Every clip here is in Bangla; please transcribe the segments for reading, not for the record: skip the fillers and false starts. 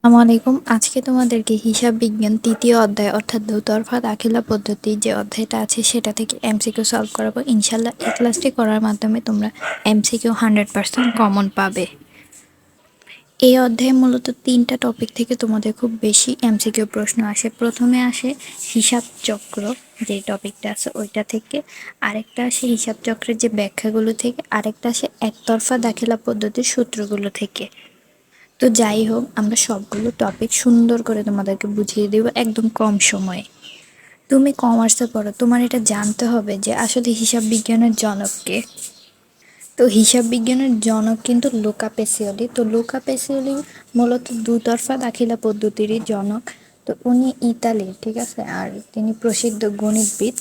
আসসালামু আলাইকুম। আজকে তোমাদেরকে হিসাব বিজ্ঞান তৃতীয় অধ্যায় অর্থাৎ দুতরফা দাখিলা পদ্ধতি যে অধ্যায়টা আছে সেটা থেকে এমসিকিউ সলভ করাবো ইনশাল্লাহ। এই ক্লাসটি করার মাধ্যমে তোমরা এমসিকিউ 100% কমন পাবে। এই অধ্যায়ে মূলত তিনটা টপিক থেকে তোমাদের খুব বেশি এমসিকিউ প্রশ্ন আসে। প্রথমে আসে হিসাব চক্র, যে টপিকটা আছে ওইটা থেকে, আরেকটা আসে হিসাব চক্রের যে ব্যাখ্যাগুলো থেকে, আরেকটা আসে একতরফা দাখিলা পদ্ধতির সূত্রগুলো থেকে। তো যাই হোক, আমরা সবগুলো টপিক সুন্দর করে তোমাদেরকে বুঝিয়ে দেব একদম কম সময়ে। তুমি কমার্সে পড়ো, তোমার এটা জানতে হবে যে আসলে হিসাব বিজ্ঞানের জনক কে। তো হিসাব বিজ্ঞানের জনক কিন্তু লুকা পেসিওলি। তো লুকা পেসিওলি মূলত দুতরফা দাখিলা পদ্ধতিরই জনক। তো উনি ইতালির, ঠিক আছে, আর তিনি প্রসিদ্ধ গণিতবিদ।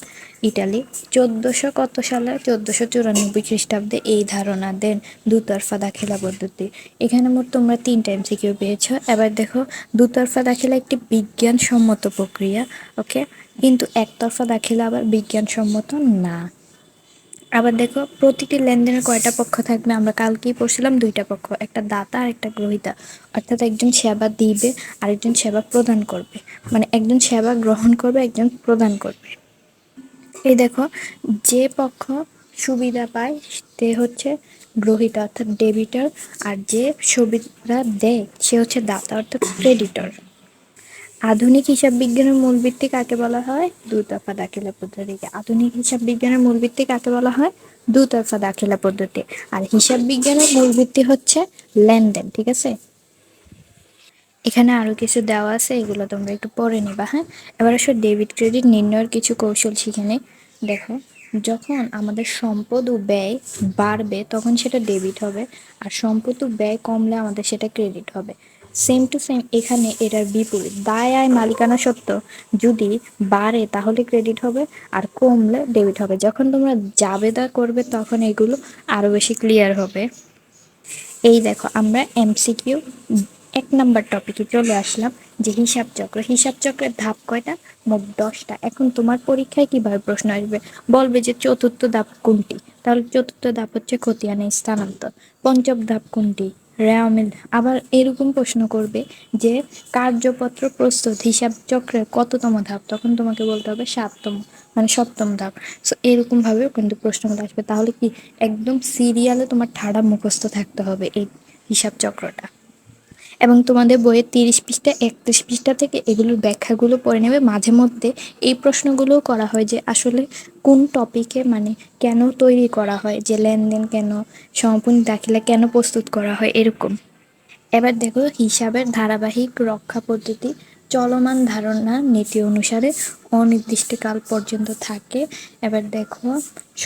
ইটালি 1494 খ্রিস্টাব্দে এই ধারণা দেন দুতরফা দাখিলা পদ্ধতি। এখানে মোট তোমরা 3টা এমসিকিউ পেয়েছ। এবার দেখো, দুতরফা দাখিলা একটি বিজ্ঞানসম্মত প্রক্রিয়া, ওকে, কিন্তু একতরফা দাখিলা আবার বিজ্ঞানসম্মত না। আবার দেখো, প্রতিটি লেনদেনের কয়টা পক্ষ থাকবে? আমরা কালকেই পড়ছিলাম 2টা পক্ষ, একটা দাতা আর একটা গ্রহীতা। অর্থাৎ একজন সেবা দিবে আরেকজন সেবা প্রদান করবে, মানে একজন সেবা গ্রহণ করবে একজন প্রদান করবে। এই দেখো, যে পক্ষ সুবিধা পায় সে হচ্ছে গ্রহীতা অর্থাৎ ডেবিটর, আর যে সুবিধা দেয় সে হচ্ছে দাতা অর্থাৎ ক্রেডিটর। আধুনিক হিসাব বিজ্ঞানের মূল ভিত্তি কাকে বলা হয়? দুতরফা দাখিলা পদ্ধতিকে। আধুনিক হিসাব বিজ্ঞানের মূল ভিত্তি কাকে বলা হয়? দুতরফা দাখিলা পদ্ধতি। আর হিসাব বিজ্ঞানের মূল ভিত্তি হচ্ছে লেনদেন, ঠিক আছে। এখানে আরো কিছু দেওয়া আছে, এগুলো তোমরা একটু পড়ে নিবা। হ্যাঁ, এবার আসলে ডেবিট ক্রেডিট নির্ণয়ের কিছু কৌশল শিখে নেই। দেখো, যখন আমাদের সম্পদ ও ব্যয় বাড়বে তখন সেটা ডেবিট হবে, আর সম্পদ ও ব্যয় কমলে আমাদের সেটা ক্রেডিট হবে। সেম টু সেম এখানে এটার বিপরীত, দায় আয় মালিকানা সত্ত্ব যদি বাড়ে তাহলে ক্রেডিট হবে, আর কমলে ডেবিট হবে। যখন তোমরা জাবেদা করবে তখন এগুলো আরো বেশি ক্লিয়ার হবে। এই দেখো, আমরা এমসিকিউ 1 নাম্বার টপিকে চলে আসলাম, যে হিসাব চক্র। হিসাব চক্রের ধাপ কয়টা? মোট 10টা। এখন তোমার পরীক্ষায় কিভাবে প্রশ্ন আসবে? বলবে যে চতুর্থ ধাপ কোনটি, তাহলে চতুর্থ ধাপ হচ্ছে খতিয়ানে স্থানান্তর। পঞ্চম ধাপ কোনটি? রেওয়ামিল। আবার এরকম প্রশ্ন করবে যে কার্যপত্র প্রস্তুত হিসাব চক্রের কততম ধাপ, তখন তোমাকে বলতে হবে 7তম, মানে 7ম ধাপ। সো এরকম ভাবেও কিন্তু প্রশ্নগুলো আসবে। তাহলে কি একদম সিরিয়ালে তোমার ঠাড়া মুখস্থ থাকতে হবে এই হিসাব চক্রটা। এবং তোমাদের বইয়ের 30 পৃষ্ঠা 31 পৃষ্ঠা থেকে এগুলোর ব্যাখ্যাগুলো পড়ে নেবে। মাঝে মধ্যে এই প্রশ্নগুলোও করা হয় যে আসলে কোন টপিকে, মানে কেন তৈরি করা হয়, যে লেনদেন কেন, সমাপনী দাখিলা কেন প্রস্তুত করা হয়, এরকম। এবার দেখো, হিসাবের ধারাবাহিক রক্ষা পদ্ধতি চলমান ধারণা নীতি অনুসারে অনির্দিষ্টকাল পর্যন্ত থাকে। এবার দেখো,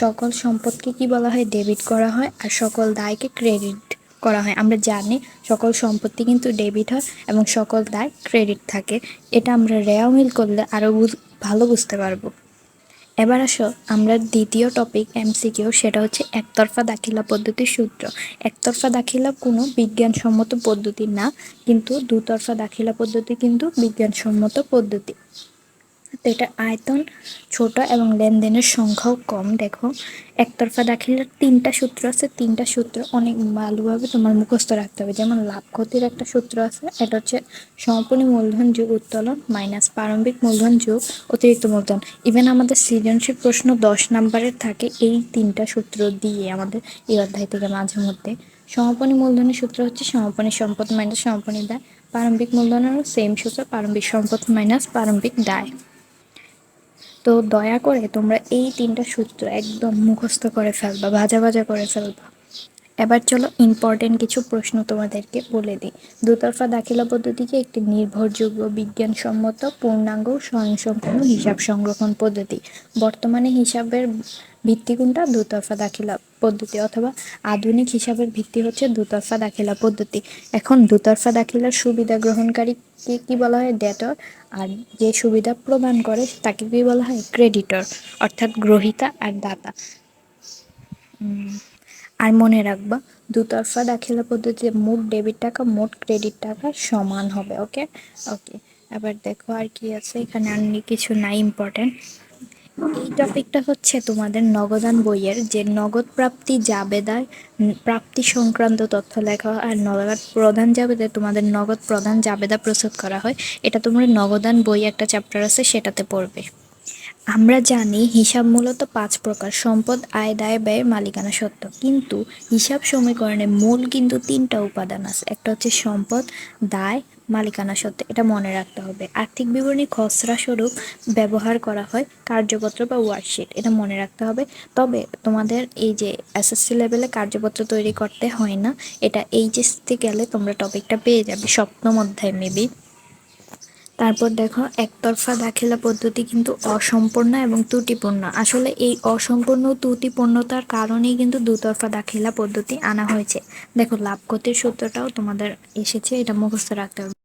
সকল সম্পদকে কি বলা হয়? ডেবিট করা হয়, আর সকল দায়কে ক্রেডিট করা হয়। আমরা জানি সকল সম্পত্তি কিন্তু ডেবিট হয় এবং সকল দায় ক্রেডিট থাকে। এটা আমরা রেওয়ামিল করলে আরো ভালো বুঝতে পারবো। এবার আসো আমরা দ্বিতীয় টপিক এমসিকিউ, সেটা হচ্ছে একতরফা দাখিলা পদ্ধতির সূত্র। একতরফা দাখিলা কোনো বিজ্ঞানসম্মত পদ্ধতি না, কিন্তু দুতরফা দাখিলা পদ্ধতি কিন্তু বিজ্ঞানসম্মত পদ্ধতি। তো এটা আয়তন ছোট এবং লেনদেনের সংখ্যাও কম। দেখো, একতরফা দাখিলার 3টা সূত্র আছে। 3টা সূত্র অনেক ভালোভাবে তোমার মুখস্থ রাখতে হবে। যেমন লাভ ক্ষতির একটা সূত্র আছে, এটা হচ্ছে সমাপনী মূলধন যোগ উত্তোলন মাইনাস প্রারম্ভিক মূলধন যোগ অতিরিক্ত মূলধন। ইভেন আমাদের সৃজনশীল প্রশ্ন 10 নাম্বারের থাকে এই 3টা সূত্র দিয়ে আমাদের এই অধ্যায় থেকে মাঝে মধ্যে। সমাপনী মূলধনের সূত্র হচ্ছে সমাপনী সম্পদ মাইনাস সমাপনী দায়। প্রারম্ভিক মূলধনেরও সেম সূত্র, প্রারম্ভিক সম্পদ মাইনাস প্রারম্ভিক দায়। তো দয়া করে তোমরা এই 3টা সূত্র একদম মুখস্থ করে ফেলবা, ভাজা ভাজা করে ফেলবা। এবার চলো ইম্পর্টেন্ট কিছু প্রশ্ন তোমাদেরকে বলে দিই। দুতরফা দাখিলা পদ্ধতিকে একটি নির্ভরযোগ্য বিজ্ঞানসম্মত পূর্ণাঙ্গ স্বয়ংসম্পূর্ণ হিসাব সংরক্ষণ পদ্ধতি। বর্তমানে হিসাবের ভিত্তি কোনটা? দুতরফা দাখিলা পদ্ধতি, অথবা আধুনিক হিসাবের ভিত্তি হচ্ছে দুতরফা দাখিলা পদ্ধতি। এখন দুতরফা দাখিলার সুবিধা গ্রহণকারীকে কি বলা হয়? ডেটর। আর যে সুবিধা প্রদান করে তাকে কি বলা হয়? ক্রেডিটর, অর্থাৎ গ্রহীতা আর দাতা। আর মনে রাখবা, দুতরফা দাখিলা পদ্ধতিতে মোট ডেবিট টাকা মোট ক্রেডিট টাকা সমান হবে। ওকে ওকে। এবার দেখো আর কি আছে এখানে, আর কিছু নাই ইম্পর্টেন্ট। এই টপিকটা হচ্ছে তোমাদের নগদান বইয়ের, যে নগদ প্রাপ্তি জাবেদায় প্রাপ্তি সংক্রান্ত তথ্য লেখা হয়, আর নগদ প্রধান জাবেদায় তোমাদের নগদ প্রধান জাবেদা প্রস্তুত করা হয়। এটা তোমরা নগদান বই একটা চ্যাপ্টার আছে সেটাতে পড়বে। আমরা জানি হিসাব মূলত 5 প্রকার: সম্পদ, আয়, দায়, ব্যয়, মালিকানা সত্ত্ব। কিন্তু হিসাব সমীকরণে মূল কিন্তু 3টা উপাদান আছে। একটা হচ্ছে সম্পদ, দায়, মালিকানা সত্ত্ব। এটা মনে রাখতে হবে। আর্থিক বিবরণী খসড়া স্বরূপ ব্যবহার করা হয়, কার্যপত্র বা ওয়ার্কশিট, এটা মনে রাখতে হবে। তবে তোমাদের এই যে এসএসসি লেভেলে কার্যপত্র তৈরি করতে হয় না, এটা এইচএসসিতে গেলে তোমরা টপিকটা পেয়ে যাবে, সপ্তম অধ্যায় মেবি। তারপর দেখো, একতরফা দাখিলা পদ্ধতি কিন্তু অসম্পূর্ণ এবং ত্রুটিপূর্ণ। আসলে এই অসম্পূর্ণ ত্রুটিপূর্ণতার কারণেই কিন্তু দুতরফা দাখিলা পদ্ধতি আনা হয়েছে। দেখো, লাভ ক্ষতির সূত্রটাও তোমাদের এসেছে, এটা মুখস্থ রাখতে হবে।